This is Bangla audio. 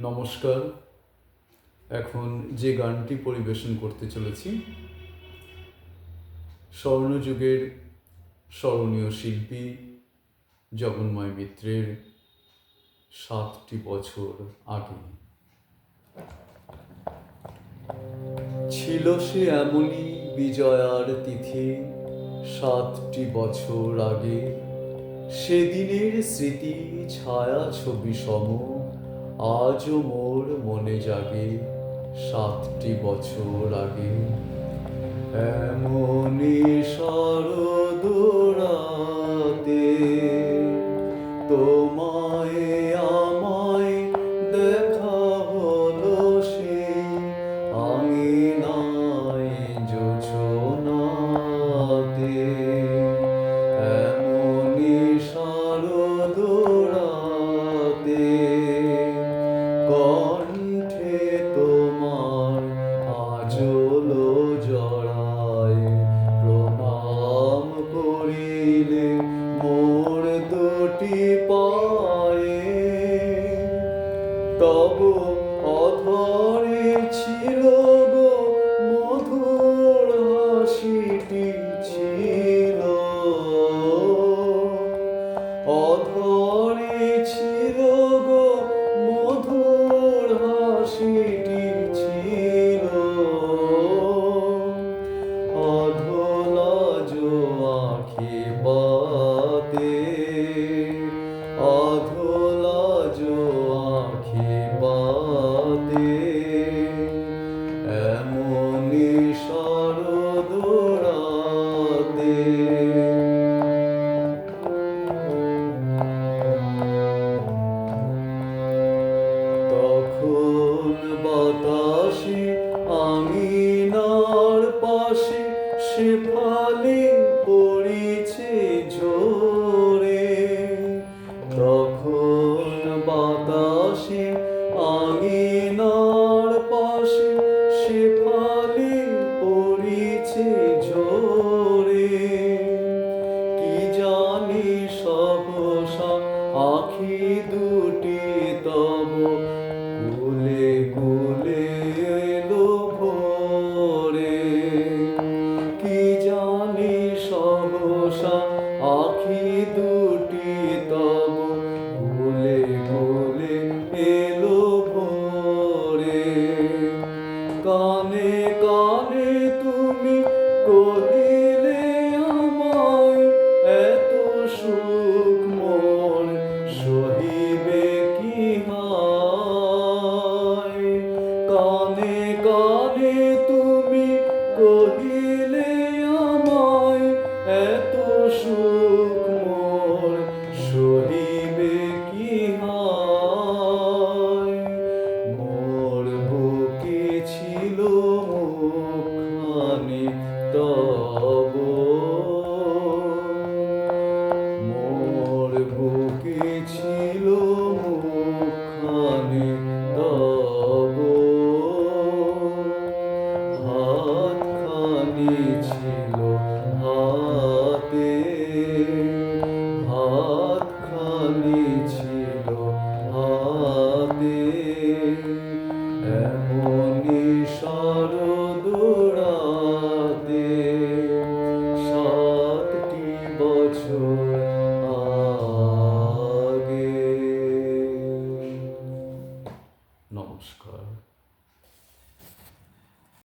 নমস্কার। এখন যে গানটি পরিবেশন করতে চলেছি স্বর্ণযুগের স্মরণীয় শিল্পী জগন্ময় মিত্রের 7টি বছর আগে। ছিল সে এমনই বিজয়ার তিথি 7টি বছর আগে, সেদিনের স্মৃতি ছায়া ছবি সম আজও মোর মনে জাগে। 7টি বছর আগে এমনি শরদ রাতে তোমায় আমায় দেখা হলো সেই আঙিনায় জোছনাতে। এমনি শরদ রাতে কণ্ঠে তোমার আজলো জড়ায় প্রণাম করিলে মোর দুটি পায়ে। তব অধরে ছিল গো মধুর হাসিটি ছিল, অধরে ছিল গো মধুর হাসিটি ছিল। অধলা জো আঁখি বাতে, অধলা জো আঁখি বাতে এমনি শরদ রাতে। তখন বাতাসে আঙিনার পাশে শেফালি পড়িছে ঝরে। তখন বাতাসে আঙিনার পাশে শেফালি পড়িছে ঝরে। কি জানি সহসা আঁখি দুটি তব কুলে কুলে এলো ভোরে। কি জানি সহসা আঁখি দুটি তব কুলে কুলে এলো ভোরে। কানে কানে তুমি কহিলে আমায় এত সুখ মোর সহিবে কি হায়। কানে কানে তুমি কহিলে আমায় এত সুখ মোর সহিবে কি হায়। মোর বুকে ছিল মুখখানি তব, মোর বুকে ছিল মুখখানি তব। হাতখানি ছিল হাতে, হাতখানি